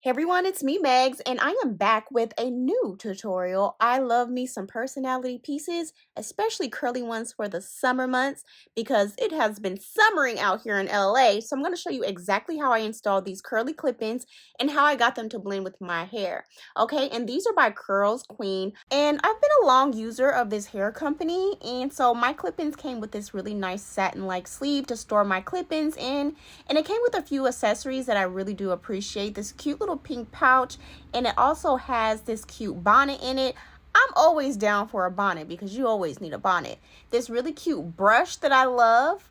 Hey everyone, it's me, Megz, and I am back with a new tutorial. I love me some personality pieces, especially curly ones for the summer months because it has been summering out here in LA. So I'm going to show you exactly how I installed these curly clip-ins and how I got them to blend with my hair. Okay, and these are by Curlsqueen, and I've been a long user of this hair company, and so my clip-ins came with this really nice satin-like sleeve to store my clip-ins in, and it came with a few accessories that I really do appreciate. This cute little pink pouch, and it also has this cute bonnet in it. I'm always down for a bonnet because you always need a bonnet. This really cute brush that I love,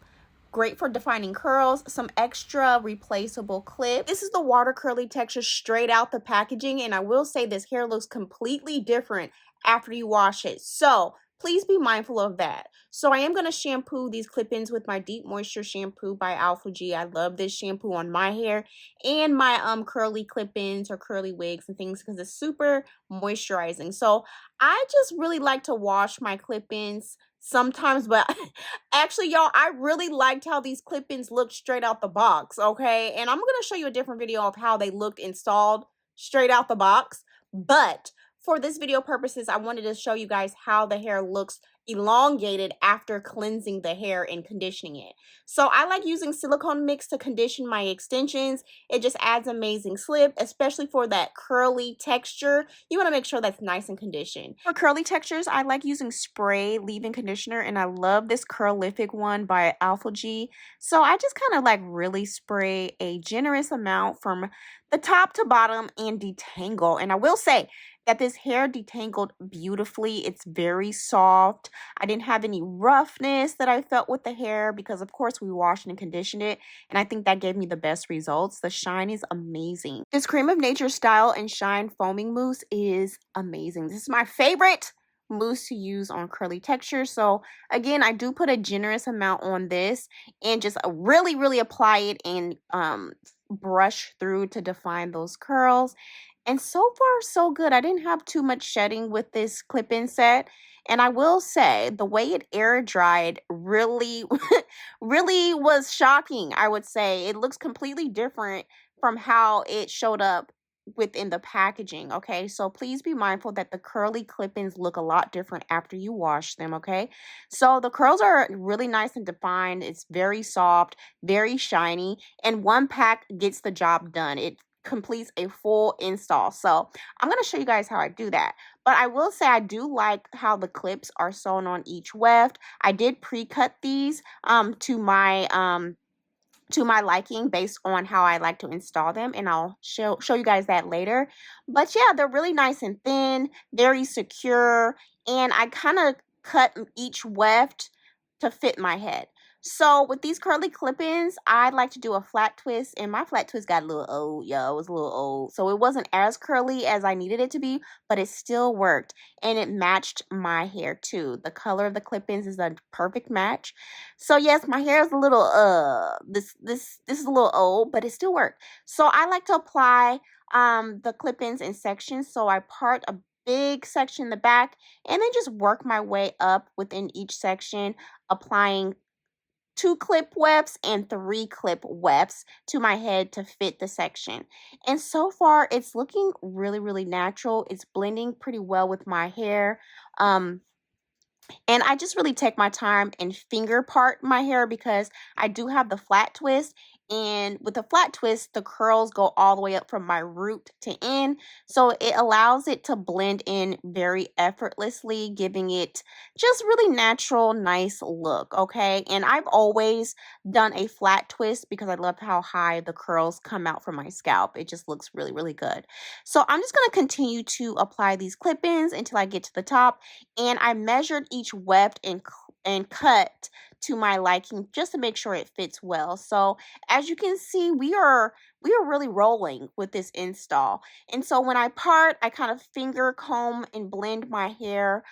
great for defining curls, some extra replaceable clip. This is the water curly texture straight out the packaging, and I will say this hair looks completely different after you wash it, so please be mindful of that. So I am going to shampoo these clip-ins with my Deep Moisture shampoo by Alpha G. I love this shampoo on my hair and my curly clip-ins or curly wigs and things because it's super moisturizing. So I just really like to wash my clip-ins sometimes, but actually, y'all, I really liked how these clip-ins looked straight out the box, okay? And I'm going to show you a different video of how they looked installed straight out the box, but for this video purposes, I wanted to show you guys how the hair looks elongated after cleansing the hair and conditioning it. So I like using silicone mix to condition my extensions. It just adds amazing slip, especially for that curly texture. You want to make sure that's nice and conditioned. For curly textures, I like using spray leave-in conditioner, and I love this Curlific one by Alpha G. So I just kind of like really spray a generous amount from the top to bottom and detangle. And I will say that this hair detangled beautifully. It's very soft. I didn't have any roughness that I felt with the hair because of course we washed and conditioned it, and I think that gave me the best results. The shine is amazing. This Cream of Nature Style and Shine foaming mousse is amazing. This is my favorite mousse to use on curly texture. So again, I do put a generous amount on this and just really apply it and brush through to define those curls. And so far, so good. I didn't have too much shedding with this clip-in set. And I will say, the way it air dried really, really was shocking, I would say. It looks completely different from how it showed up within the packaging, okay? So please be mindful that the curly clip-ins look a lot different after you wash them, okay? So the curls are really nice and defined. It's very soft, very shiny, and one pack gets the job done. It completes a full install. So I'm going to show you guys how I do that. But I will say I do like how the clips are sewn on each weft. I did pre-cut these to my liking based on how I like to install them, and I'll show you guys that later. But yeah, they're really nice and thin, very secure, and I kind of cut each weft to fit my head. So with these curly clip-ins, I like to do a flat twist, and my flat twist got a little old. Yeah, it was a little old. So it wasn't as curly as I needed it to be, but it still worked, and it matched my hair too. The color of the clip-ins is a perfect match. So yes, my hair is a little this is a little old, but it still worked. So I like to apply the clip-ins in sections. So I part a big section in the back and then just work my way up within each section, applying 2 clip wefts and 3 clip wefts to my head to fit the section. And so far, it's looking really natural. It's blending pretty well with my hair. And I just really take my time and finger part my hair because I do have the flat twist. And with the flat twist, the curls go all the way up from my root to end. So it allows it to blend in very effortlessly, giving it just really natural, nice look, okay? And I've always done a flat twist because I love how high the curls come out from my scalp. It just looks really good. So I'm just going to continue to apply these clip-ins until I get to the top. And I measured each weft and cut to my liking just to make sure it fits well. So as you can see, we are really rolling with this install. And so when I part, I kind of finger comb and blend my hair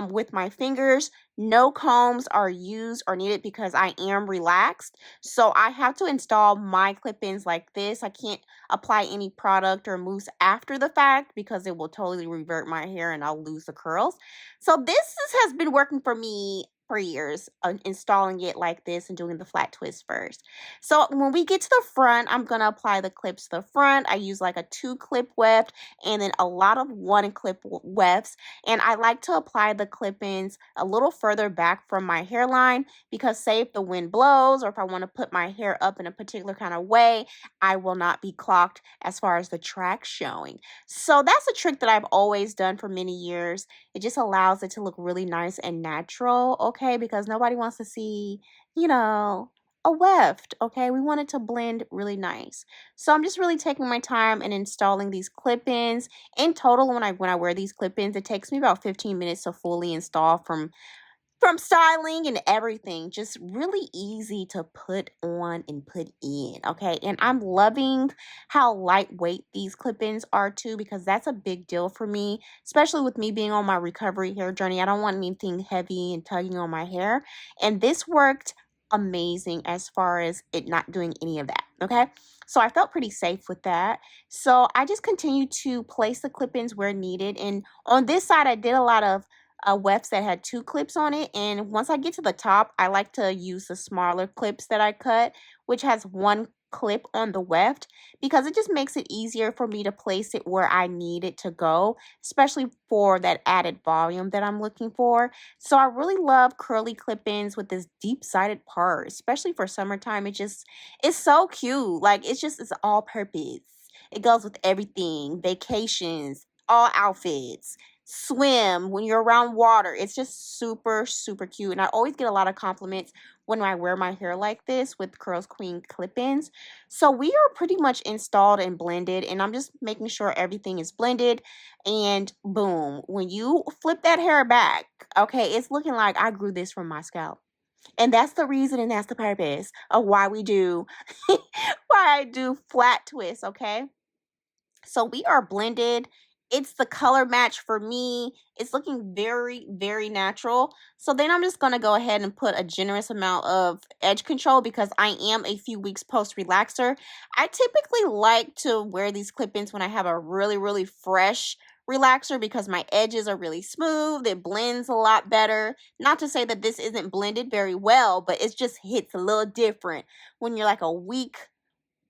with my fingers. No combs are used or needed because I am relaxed. So I have to install my clip-ins like this. I can't apply any product or mousse after the fact because it will totally revert my hair and I'll lose the curls. So this has been working for me for years installing it like this and doing the flat twist first. So when we get to the front, I'm going to apply the clips to the front. I use like a 2-clip weft and then a lot of 1-clip wefts. And I like to apply the clip-ins a little further back from my hairline because say if the wind blows or if I want to put my hair up in a particular kind of way, I will not be clocked as far as the track showing. So that's a trick that I've always done for many years. It just allows it to look really nice and natural, okay? Because nobody wants to see, you know, a weft, okay? We want it to blend really nice. So I'm just really taking my time and installing these clip-ins. In total, when I wear these clip-ins, it takes me about 15 minutes to fully install from styling and everything. Just really easy to put on and put in, okay? And I'm loving how lightweight these clip-ins are too, because that's a big deal for me, especially with me being on my recovery hair journey. I don't want anything heavy and tugging on my hair, and this worked amazing as far as it not doing any of that, okay? So I felt pretty safe with that. So I just continue to place the clip-ins where needed, and on this side I did a lot of wefts that had 2 clips on it, and once I get to the top, I like to use the smaller clips that I cut, which has 1 clip on the weft, because it just makes it easier for me to place it where I need it to go, especially for that added volume that I'm looking for. So I really love curly clip-ins with this deep-sided part, especially for summertime. It's so cute. Like it's all purpose. It goes with everything, vacations, all outfits, swim, when you're around water. It's just super, super cute. And I always get a lot of compliments when I wear my hair like this with Curlsqueen clip-ins. So we are pretty much installed and blended, and I'm just making sure everything is blended. And boom, when you flip that hair back, okay, it's looking like I grew this from my scalp. And that's the reason and that's the purpose of why we do why I do flat twists, okay? So we are blended. It's the color match for me. It's looking very, very natural. So then I'm just going to go ahead and put a generous amount of edge control because I am a few weeks post relaxer. I typically like to wear these clip-ins when I have a really, really fresh relaxer because my edges are really smooth. It blends a lot better. Not to say that this isn't blended very well, but it just hits a little different when you're like a week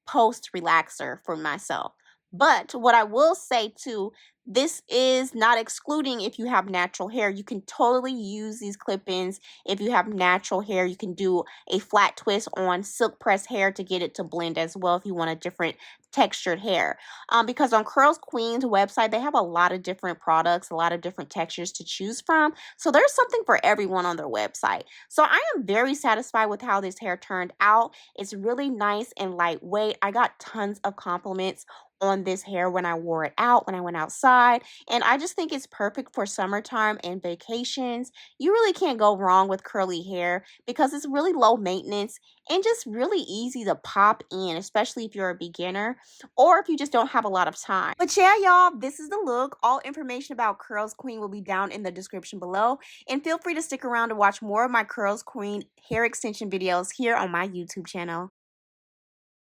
post relaxer for myself. But what I will say too, this is not excluding if you have natural hair. You can totally use these clip-ins if you have natural hair. You can do a flat twist on silk press hair to get it to blend as well if you want a different textured hair. Because on Curlsqueen's website, they have a lot of different products, a lot of different textures to choose from. So there's something for everyone on their website. So I am very satisfied with how this hair turned out. It's really nice and lightweight. I got tons of compliments on this hair when I wore it out, when I went outside, and I just think it's perfect for summertime and vacations. You really can't go wrong with curly hair because it's really low maintenance and just really easy to pop in, especially if you're a beginner or if you just don't have a lot of time. But yeah, y'all, this is the look. All information about Curlsqueen will be down in the description below, and feel free to stick around to watch more of my Curlsqueen hair extension videos here on my YouTube channel.